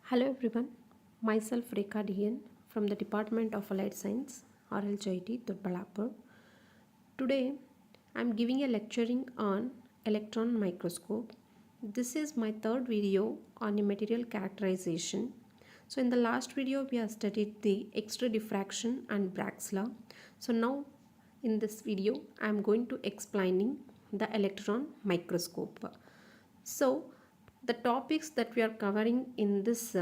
Hello everyone, myself Rekha Dian from the Department of Allied Science, RLJIT, Durbalapur. Today I am giving a lecturing on electron microscope. This is my third video on a material characterization. So in the last video we have studied the X-ray diffraction and Bragg's law. So now in this video I am going to explaining the electron microscope. So the topics that we are covering in this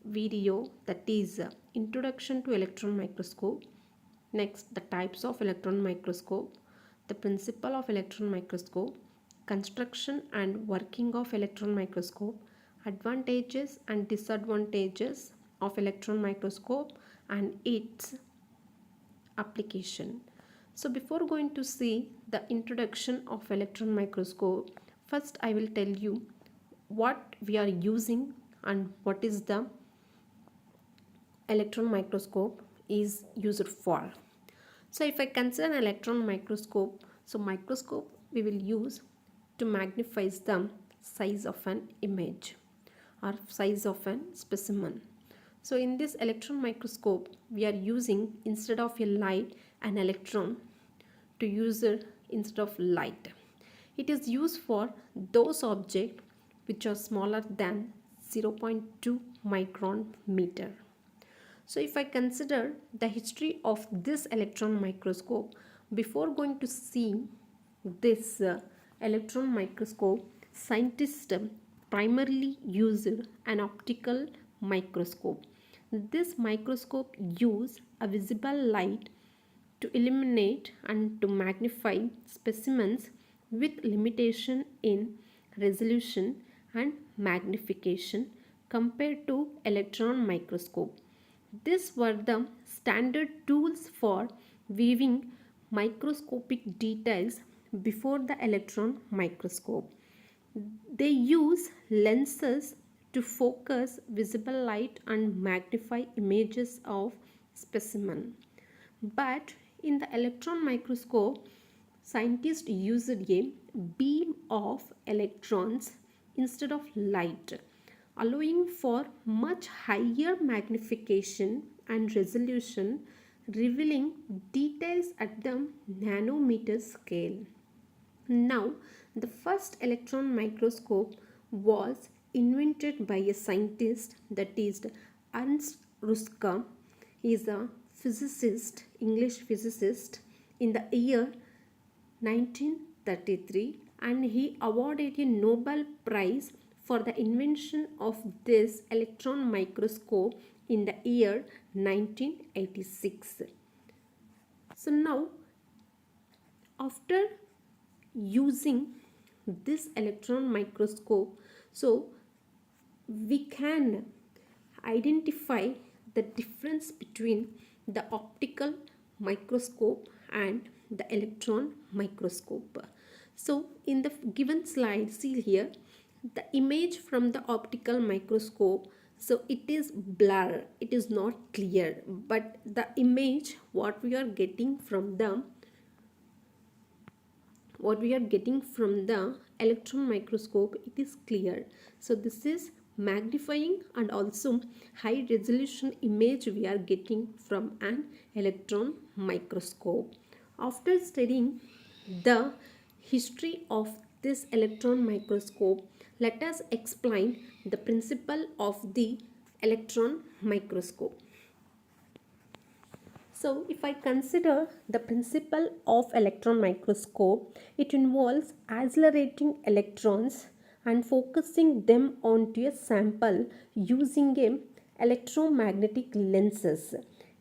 video, that is introduction to electron microscope, next the types of electron microscope, the principle of electron microscope, construction and working of electron microscope, advantages and disadvantages of electron microscope and its application. So before going to see the introduction of electron microscope, first I will tell you what we are using and what is the electron microscope is used for. So if I consider an electron microscope, so microscope we will use to magnify the size of an image or size of an specimen. So in this electron microscope we are using, instead of a light, an electron to use it instead of light. It is used for those objects which are smaller than 0.2 micron meter. So if I consider the history of this electron microscope, before going to see this electron microscope, scientists primarily used an optical microscope. This microscope used a visible light to illuminate and to magnify specimens with limitation in resolution and magnification compared to electron microscope. These were the standard tools for viewing microscopic details before the electron microscope. They use lenses to focus visible light and magnify images of specimen. But in the electron microscope, scientists used a beam of electrons instead of light, allowing for much higher magnification and resolution, revealing details at the nanometer scale. Now, the first electron microscope was invented by a scientist, that is Ernst Ruska. He is a physicist, English physicist, in the year 1933, and he awarded a Nobel Prize for the invention of this electron microscope in the year 1986. So now, after using this electron microscope, so we can identify the difference between the optical microscope and the electron microscope. So in the given slide, see here the image from the optical microscope. So it is blur, it is not clear, but the image what we are getting from the electron microscope, it is clear. So this is magnifying and also high resolution image we are getting from an electron microscope. After studying the history of this electron microscope, let us explain the principle of the electron microscope. So if I consider the principle of electron microscope, it involves accelerating electrons and focusing them onto a sample using a electromagnetic lenses.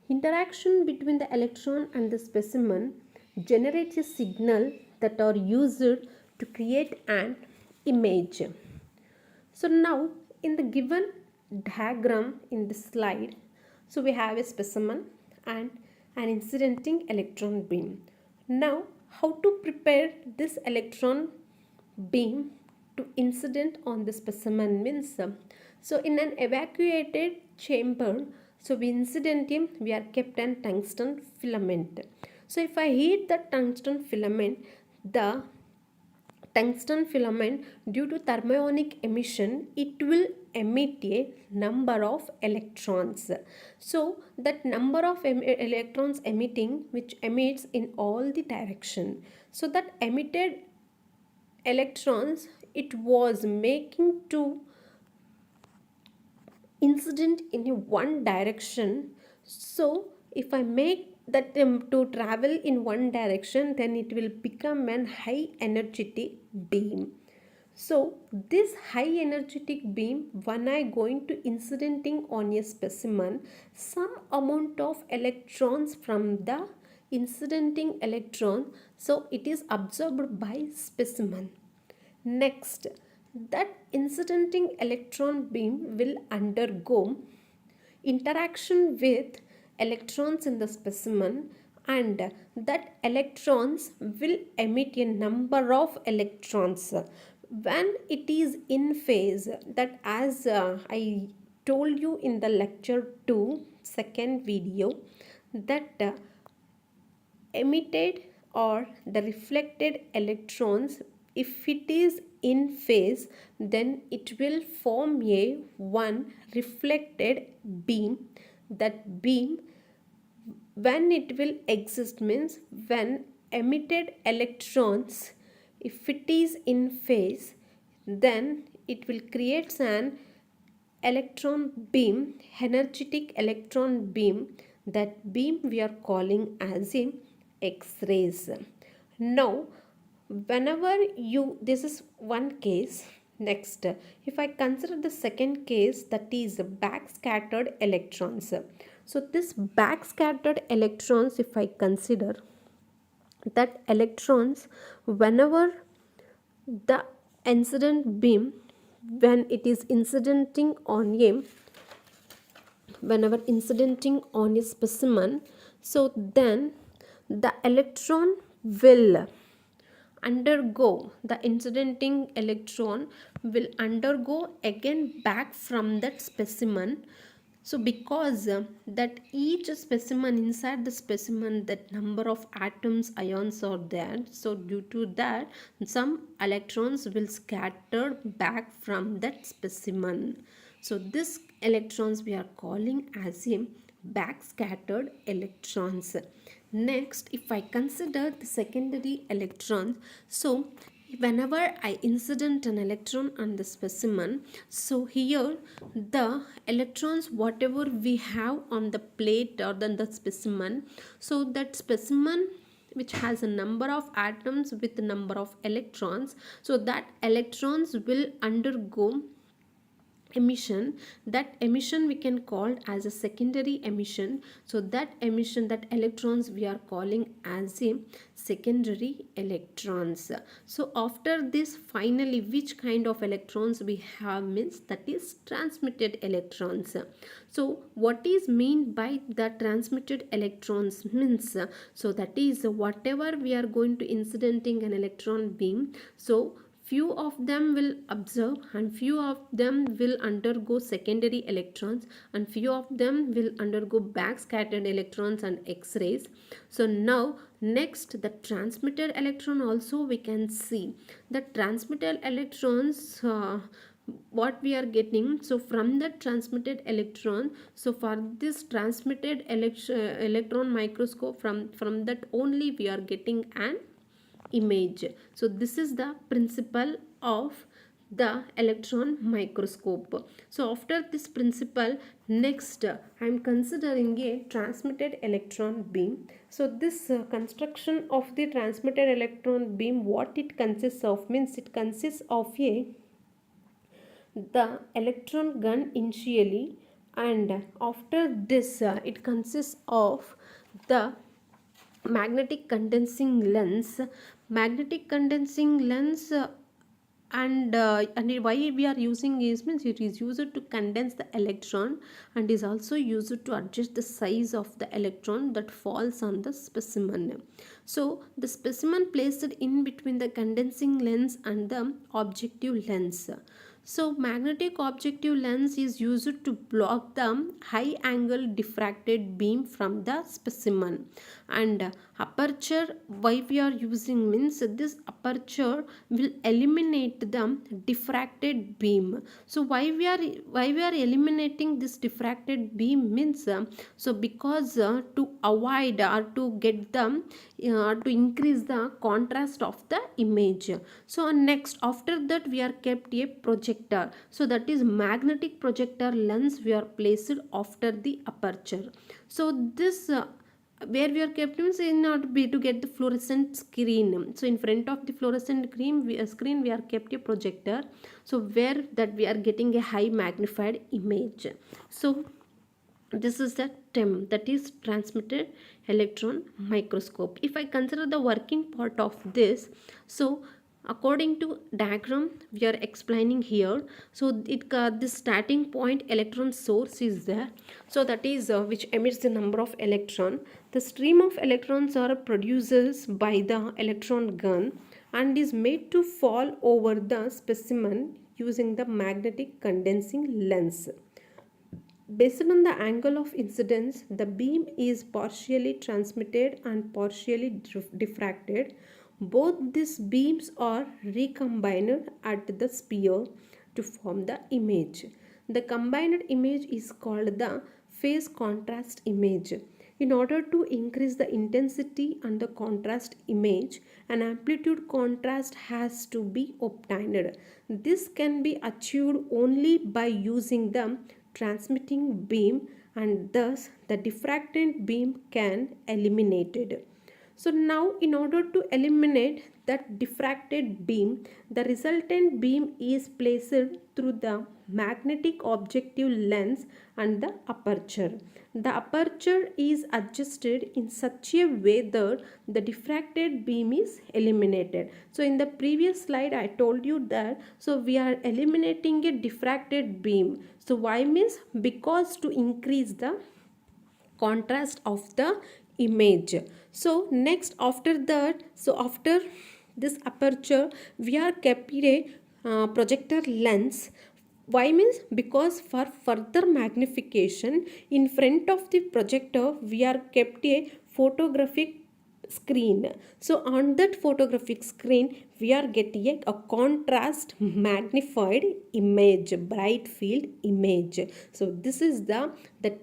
Interaction between the electron and the specimen generates a signal that are used to create an image. So now in the given diagram in this slide, so we have a specimen and an incidenting electron beam. Now how to prepare this electron beam to incident on the specimen means, so in an evacuated chamber, so we incident him, we are kept an tungsten filament. So if I heat the tungsten filament, the tungsten filament, due to thermionic emission, it will emit a number of electrons. So that number of electrons emitting, which emits in all the direction, so that emitted electrons, it was making to incident in a one direction. So if I make that to travel in one direction, then it will become an high energetic beam. So this high energetic beam, when I going to incidenting on a specimen, some amount of electrons from the incidenting electron, so it is absorbed by specimen. Next, that incidenting electron beam will undergo interaction with electrons in the specimen, and that electrons will emit a number of electrons. When it is in phase, that as I told you in the lecture 2 second video, that emitted or the reflected electrons, if it is in phase, then it will form a one reflected beam. That beam, when it will exist, means when emitted electrons, if it is in phase, then it will create an electron beam, energetic electron beam. That beam we are calling as a X-rays. Now whenever you, this is one case. Next, if I consider the second case, that is backscattered electrons. So this backscattered electrons, if I consider that electrons, whenever the incident beam, when it is incidenting on a, whenever incidenting on a specimen, so then the electron will undergo, the incidenting electron will undergo again back from that specimen. So because that each specimen, inside the specimen, that number of atoms, ions are there, so due to that some electrons will scatter back from that specimen. So this electrons we are calling as a backscattered electrons. Next, if I consider the secondary electrons, so whenever I incident an electron on the specimen, so here the electrons whatever we have on the plate or then the specimen, so that specimen which has a number of atoms with a number of electrons, so that electrons will undergo emission. That emission we can call as a secondary emission. So that emission, that electrons we are calling as a secondary electrons. So after this, finally which kind of electrons we have, means that is transmitted electrons. So what is mean by the transmitted electrons means, so that is whatever we are going to incidenting an electron beam, so few of them will observe and few of them will undergo secondary electrons and few of them will undergo backscattered electrons and X-rays. So now next, the transmitted electron also we can see. The transmitted electrons, what we are getting, so from the transmitted electron, so for this transmitted electron microscope, from that only we are getting an image. So this is the principle of the electron microscope. So after this principle, next I am considering a transmitted electron beam. So this construction of the transmitted electron beam, what it consists of, means it consists of a the electron gun initially, and after this it consists of the magnetic condensing lens. Magnetic condensing lens, and why we are using is, means it is used to condense the electron and is also used to adjust the size of the electron that falls on the specimen. So the specimen placed in between the condensing lens and the objective lens. So magnetic objective lens is used to block the high angle diffracted beam from the specimen. And aperture, why we are using means this aperture will eliminate the diffracted beam. So why we are eliminating this diffracted beam means so because to avoid or to get the to increase the contrast of the image. So next after that we are kept a projector, so that is magnetic projector lens we are placed after the aperture. So this where we are kept means in order be to get the fluorescent screen. So in front of the fluorescent screen we are kept a projector, so where that we are getting a high magnified image. So this is the TEM, that is transmitted electron microscope. If I consider the working part of this, so according to diagram we are explaining here, so it this starting point electron source is there, so that is which emits the number of electron. The stream of electrons are produced by the electron gun and is made to fall over the specimen using the magnetic condensing lens. Based on the angle of incidence, the beam is partially transmitted and partially diffracted. Both these beams are recombined at the sphere to form the image. The combined image is called the phase contrast image. In order to increase the intensity and the contrast image, an amplitude contrast has to be obtained. This can be achieved only by using the transmitting beam, and thus the diffracted beam can eliminated. So now in order to eliminate that diffracted beam, the resultant beam is placed through the magnetic objective lens and the aperture. The aperture is adjusted in such a way that the diffracted beam is eliminated. So in the previous slide I told you that so we are eliminating a diffracted beam. So why means because to increase the contrast of the image. So next after that, so after this aperture we are kept a projector lens. Why means because for further magnification in front of the projector we are kept a photographic screen. So on that photographic screen we are getting a contrast magnified image, bright field image. So this is the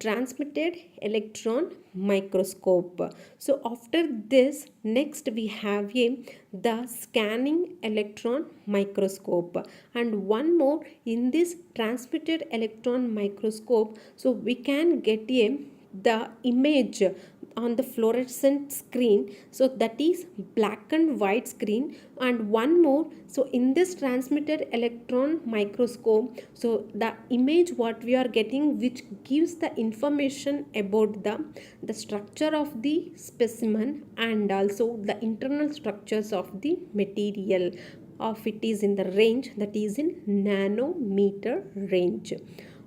transmitted electron microscope. So after this next we have the scanning electron microscope, and one more in this transmitted electron microscope, so we can get the image on the fluorescent screen, so that is black and white screen. And one more, so in this transmitted electron microscope, so the image what we are getting which gives the information about the structure of the specimen and also the internal structures of the material of it is in the range that is in nanometer range.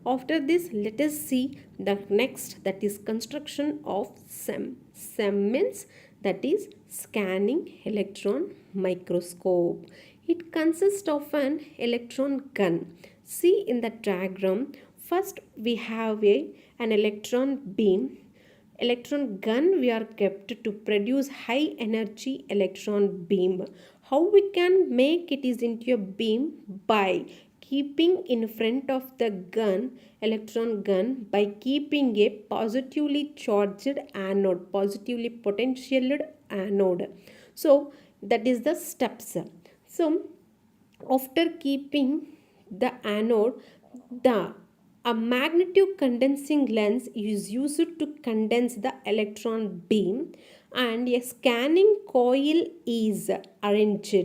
After this, let us see the next, that is construction of SEM. SEM means that is scanning electron microscope. It consists of an electron gun. See in the diagram, first we have an electron beam. Electron gun we are kept to produce high energy electron beam. How we can make it is into a beam? By keeping in front of the gun, electron gun, by keeping a positively charged anode, positively potentialed anode. So that is the steps. So after keeping the anode, the a magnetic condensing lens is used to condense the electron beam, and a scanning coil is arranged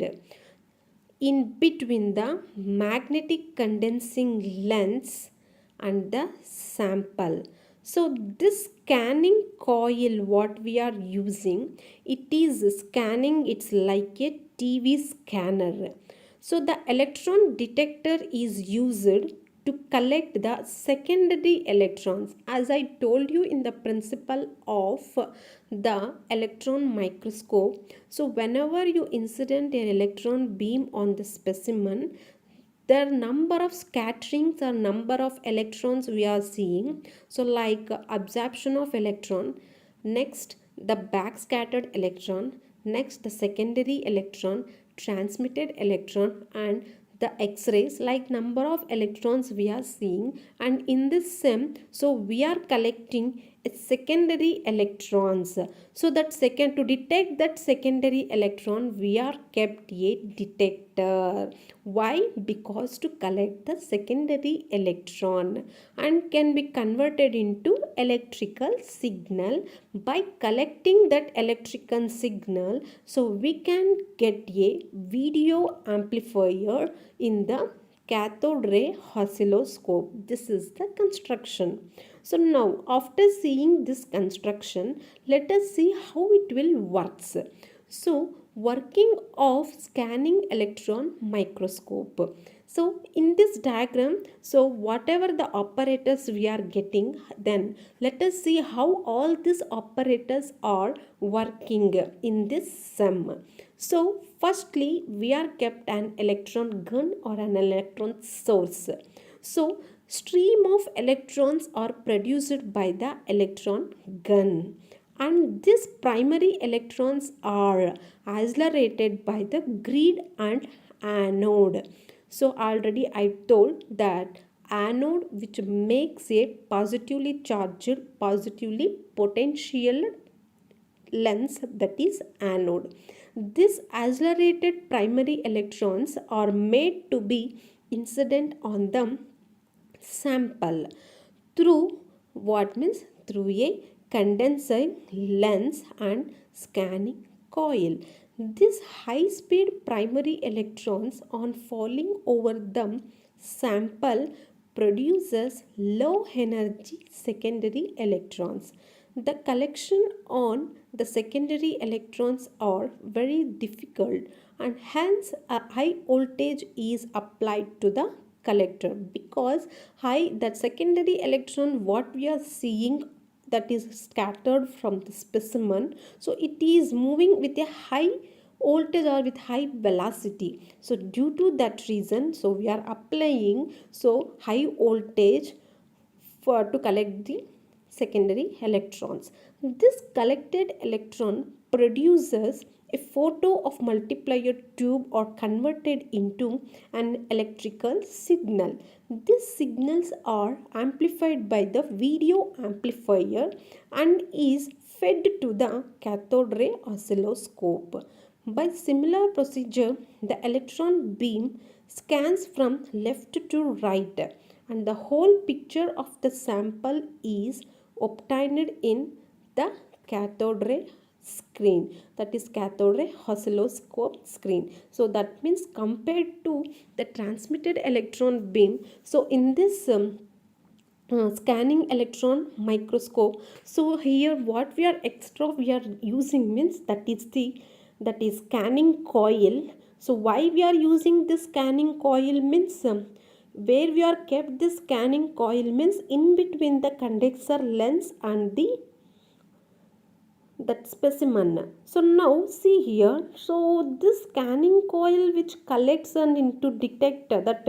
in between the magnetic condensing lens and the sample. So this scanning coil what we are using, it is scanning, it's like a TV scanner. So the electron detector is used to collect the secondary electrons, as I told you in the principle of the electron microscope. So whenever you incident an electron beam on the specimen, the number of scatterings or number of electrons we are seeing. So like absorption of electron, next the backscattered electron, next the secondary electron, transmitted electron, and the x-rays, like number of electrons we are seeing. And in this sim, so we are collecting secondary electrons. So that second, to detect that secondary electron, we are kept a detector. Why? Because to collect the secondary electron and can be converted into electrical signal. By collecting that electrical signal, so we can get a video amplifier in the cathode ray oscilloscope. This is the construction. So now after seeing this construction, let us see how it will works. So working of scanning electron microscope. So in this diagram, so whatever the operators we are getting, then let us see how all these operators are working in this sum. So firstly, we are kept an electron gun or an electron source. So stream of electrons are produced by the electron gun, and these primary electrons are accelerated by the grid and anode. So already I told that anode, which makes a positively charged, positively potential lens, that is anode. These accelerated primary electrons are made to be incident on the sample through what means through a condenser lens and scanning coil. These high speed primary electrons on falling over the sample produces low energy secondary electrons. The collection on the secondary electrons are very difficult, and hence a high voltage is applied to the collector, because high that secondary electron what we are seeing, that is scattered from the specimen, so it is moving with a high voltage or with high velocity. So due to that reason, so we are applying so high voltage for to collect the secondary electrons. This collected electron produces a photo of multiplier tube or converted into an electrical signal. These signals are amplified by the video amplifier and is fed to the cathode ray oscilloscope. By similar procedure, the electron beam scans from left to right, and the whole picture of the sample is obtained in the cathode ray screen, that is cathode ray oscilloscope screen. So that means compared to the transmitted electron beam, so in this scanning electron microscope, so here what we are extra we are using means that is scanning coil. So why we are using this scanning coil means where we are kept this scanning coil means in between the condenser lens and the that specimen. So now see here, so this scanning coil which collects and into detector, that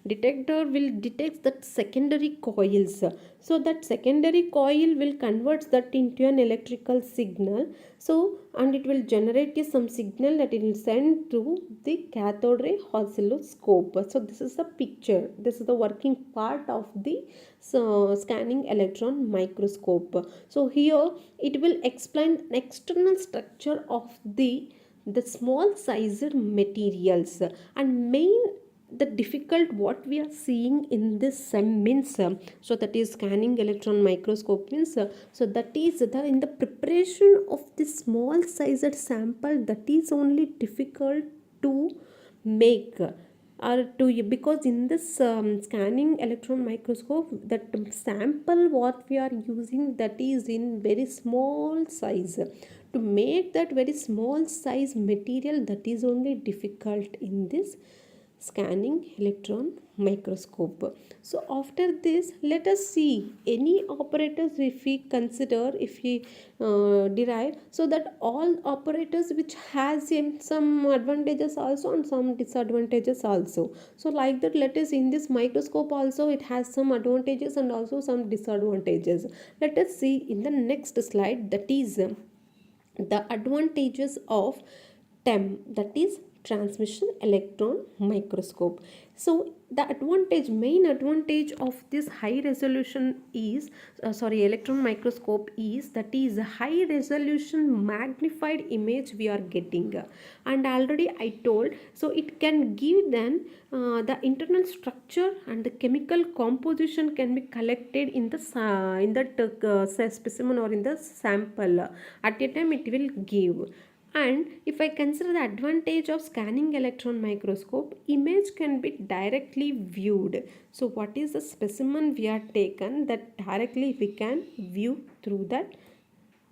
detector will detect that secondary coils. So that secondary coil will convert that into an electrical signal. So and it will generate some signal that it will send to the cathode ray oscilloscope. So this is the picture, this is the working part of the scanning electron microscope. So here it will explain external structure of the small sized materials, and main the difficult what we are seeing in this means so that is scanning electron microscope means so that is the in the preparation of this small sized sample, that is only difficult to make or to, because in this scanning electron microscope that sample what we are using, that is in very small size. To make that very small size material, that is only difficult in this scanning electron microscope. So after this, let us see any operators if we consider, if we derive, so that all operators which has some advantages also and some disadvantages also. So like that, let us, in this microscope also it has some advantages and also some disadvantages. Let us see in the next slide, that is the advantages of TEM, that is transmission electron microscope. So the advantage, main advantage of this high resolution is electron microscope is, that is high resolution magnified image we are getting. And already I told, so it can give then the internal structure and the chemical composition can be collected in the specimen or in the sample. At a time it will give. And if I consider the advantage of scanning electron microscope, image can be directly viewed. So what is the specimen we are taken, that directly we can view through that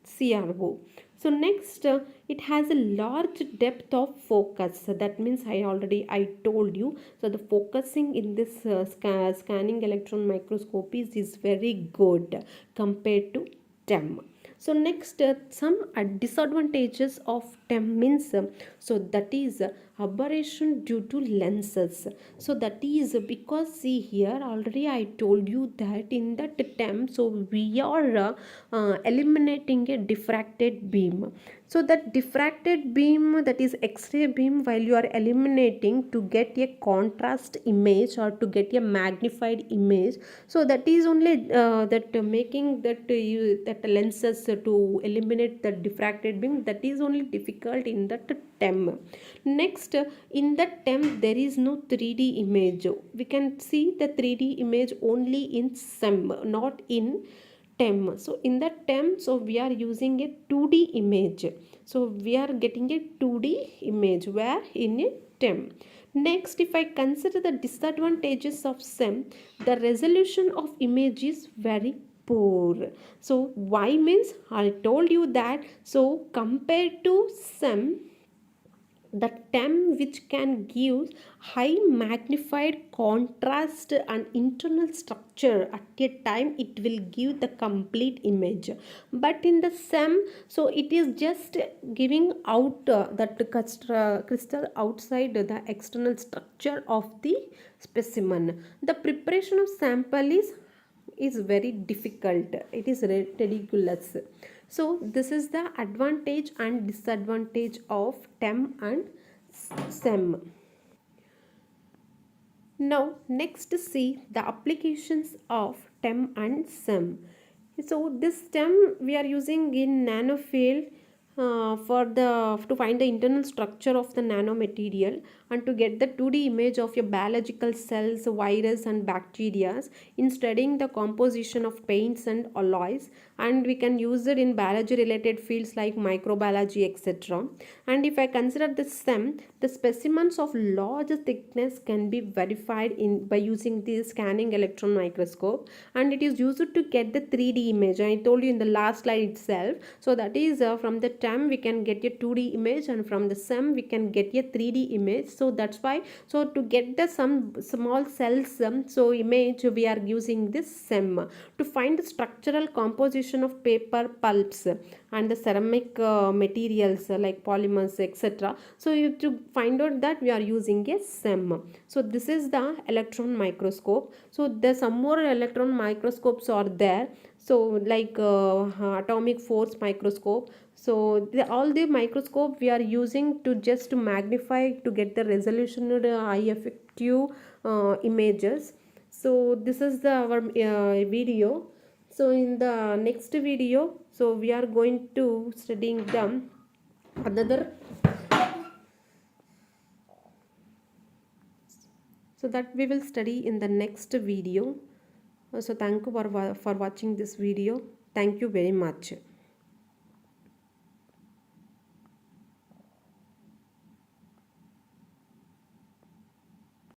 CRO. So next, it has a large depth of focus. So that means I told you. So the focusing in this scanning electron microscopy is very good compared to TEM. So next, some disadvantages of TEM means, so that is aberration due to lenses. So that is because, see here, already I told you that in that TEM, so we are eliminating a diffracted beam. So that diffracted beam, that is X-ray beam, while you are eliminating to get a contrast image or to get a magnified image, so that is only making that that lenses to eliminate the diffracted beam, that is only difficult in that TEM. Next, in the TEM there is no 3D image. We can see the 3D image only in SEM, not in TEM. So in the TEM, so we are using a 2D image. So we are getting a 2D image, where in a TEM. Next, if I consider the disadvantages of SEM, the resolution of image is very poor. So why means, I told you that, so compared to SEM, the TEM which can give high magnified contrast and internal structure, at a time it will give the complete image. But in the SEM, so it is just giving out that crystal outside the external structure of the specimen. The preparation of sample is very difficult, it is ridiculous. So this is the advantage and disadvantage of TEM and SEM. Now next see the applications of TEM and SEM. So this TEM we are using in nanofield for the to find the internal structure of the nanomaterial and to get the 2D image of your biological cells, virus and bacteria in studying the composition of paints and alloys, and we can use it in biology related fields like microbiology, etc. And if I consider the SEM, the specimens of large thickness can be verified by using the scanning electron microscope, and it is used to get the 3D image. I told you in the last slide itself. So that is from the TEM we can get a 2D image, and from the SEM we can get a 3D image. So that's why, so to get the some small cells so image, we are using this SEM to find the structural composition of paper pulps and the ceramic materials like polymers, etc. So you to find out that, we are using a SEM. So this is the electron microscope. So there's some more electron microscopes are there, so like atomic force microscope. So all the microscope we are using to just to magnify to get the resolution high effective images. So this is the our video. So in the next video, so we are going to studying the another, so that we will study in the next video. So thank you for watching this video. Thank you very much.